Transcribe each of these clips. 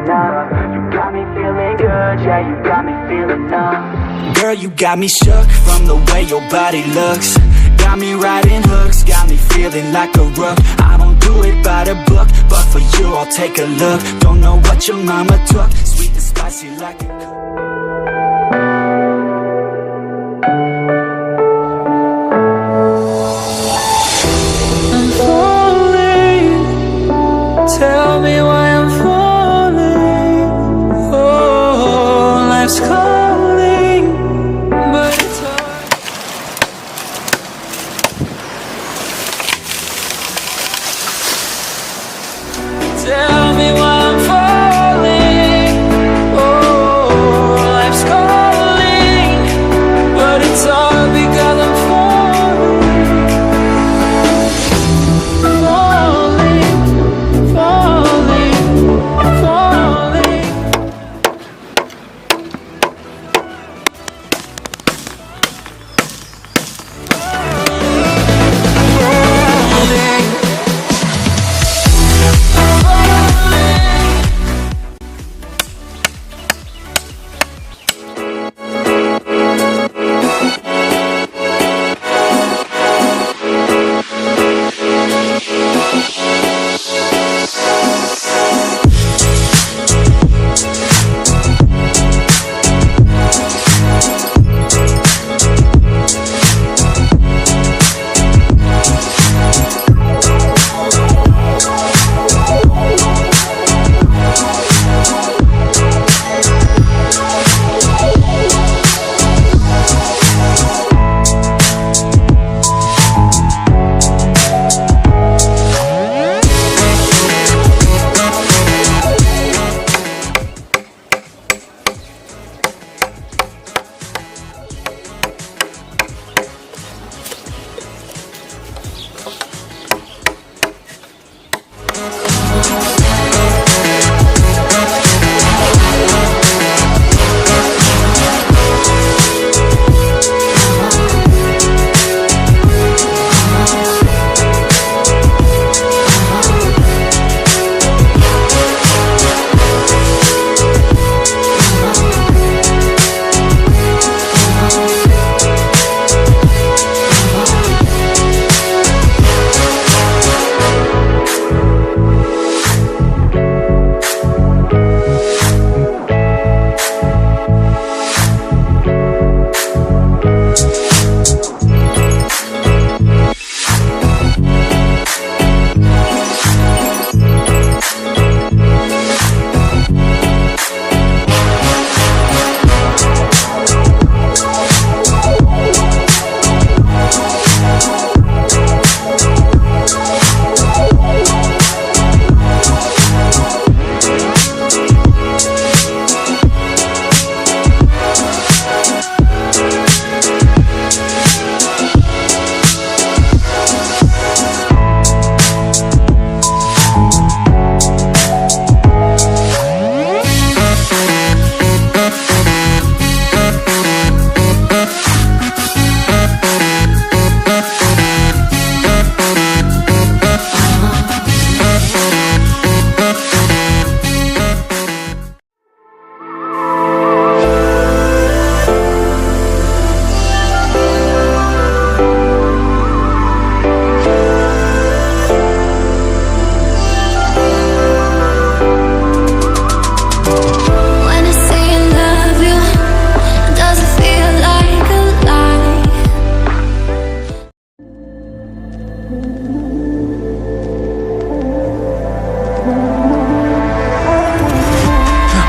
enough. You got me feeling good, yeah, you got me feeling numb. Girl, you got me shook from the way your body looks. Got me riding hooks, got me feeling like a rook. I don't do it by the book, but for you I'll take a look. Don't know what your mama took, sweet and spicy like a cook. I'm falling, tell me why I'm falling. Oh, life's calling, but it's hard. Tell me why I'm falling. Oh, life's calling, but it's all because I'm falling. Falling, falling, falling.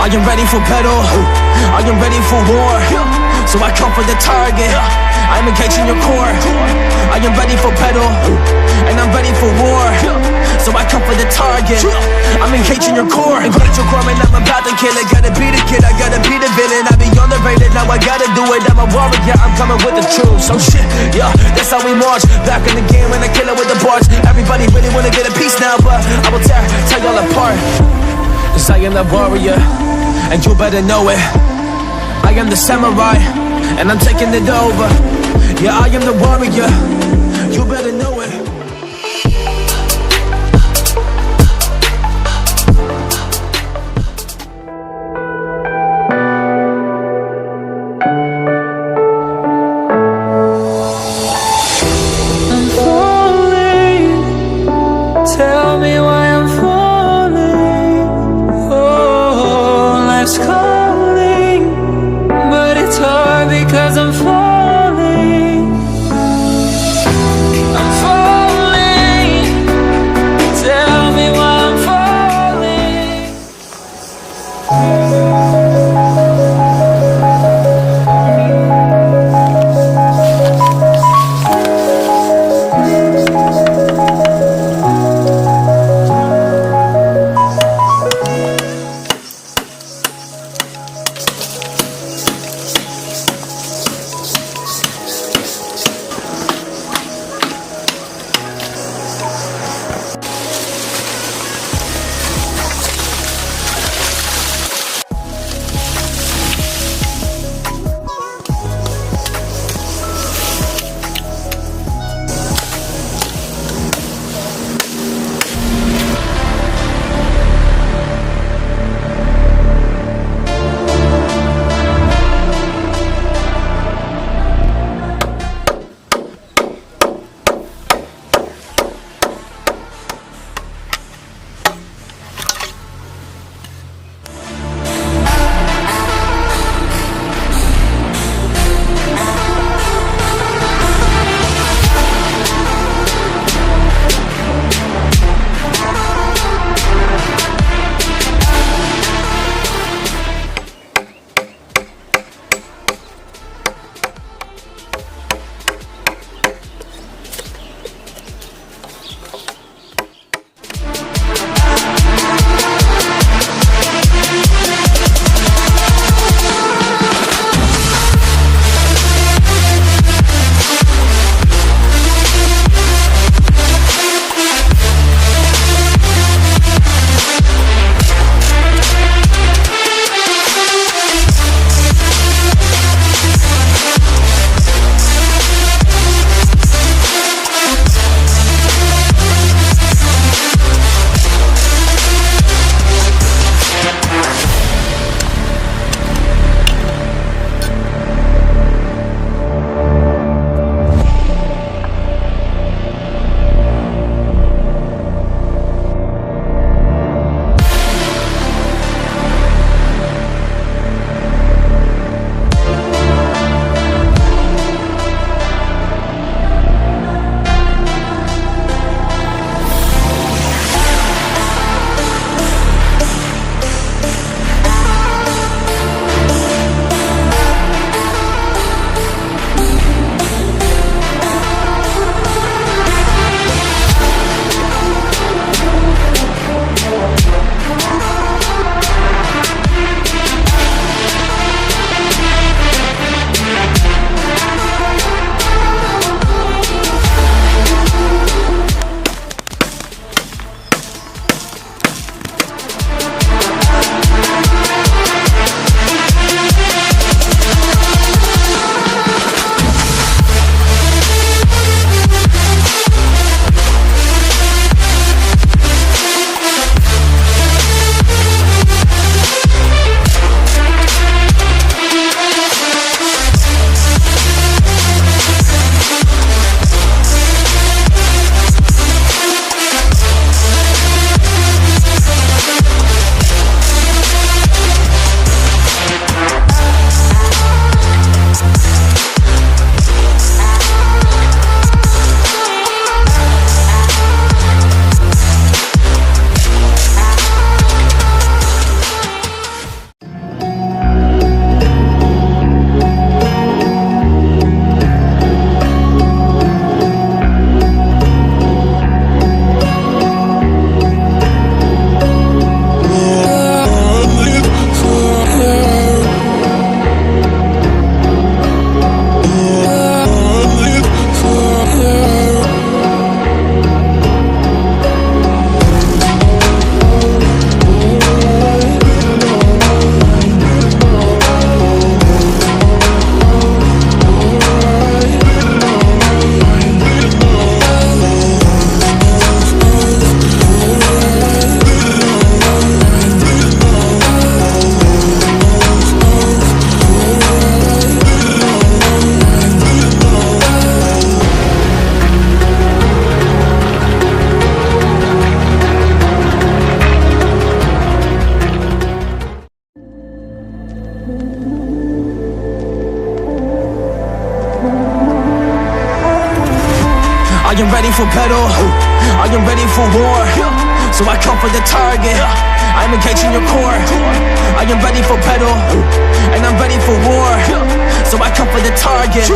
I am ready for battle, I am ready for war. So I come for the target, I'm engaging your core. I am ready for battle, and I'm ready for war. So I come for the target, I'm engaging your core. Engage your core and I'm about to kill it. Gotta be the kid, I gotta be the villain. I be underrated, now I gotta do it. I'm a warrior, I'm coming with the truth. So shit, yeah, that's how we march. Back in the game when I kill it with the bars. Everybody really wanna get a piece now, but I will tear y'all apart. Cause I am the warrior, and you better know it. I am the samurai, and I'm taking it over. Yeah, I am the warrior, you better know it. I am ready for battle. I am ready for war. So I come for the target. I'm engaging your core. I am ready for battle, and I'm ready for war. So I come for the target.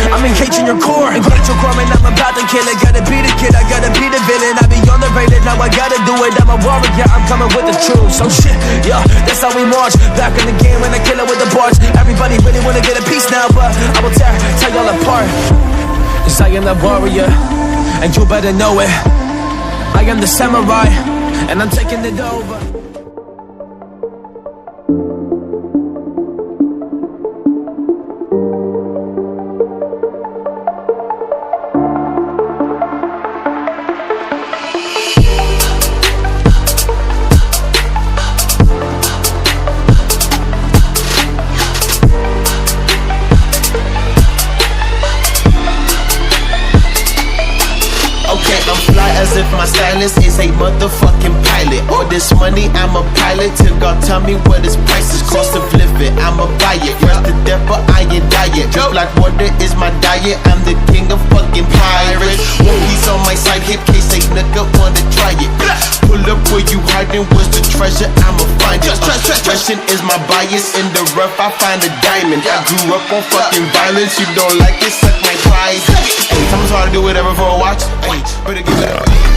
I'm engaging your core. Engage your core, man, I'm about to kill it. Gotta be the kid, I gotta be the villain. I be on the rated, now I gotta do it. I'm a warrior, I'm coming with the truth. So shit, yeah, that's how we march. Back in the game when I kill it with the bars. Everybody really wanna get a piece now, but I will tear y'all apart. Cause I am the warrior, and you better know it. I am the samurai, and I'm taking it over. I'm fly as if my stylist is a motherfucking pilot. All this money, I'm a pilot. Till God tell me what his price is, cost of living. I'ma buy it. Fresh to death, but I ain't diet. Just like water is my diet. I'm the king of fucking pirates. One piece on my side hip, case a nigga wanna try it. Pull up where you hiding, where's the treasure? I'ma find it. Russian is my bias. In the rough, I find a diamond. I grew up on fucking violence. You don't like it, suck my pride. Hey, someone's hard to do whatever for a watch. Hey, better give it up.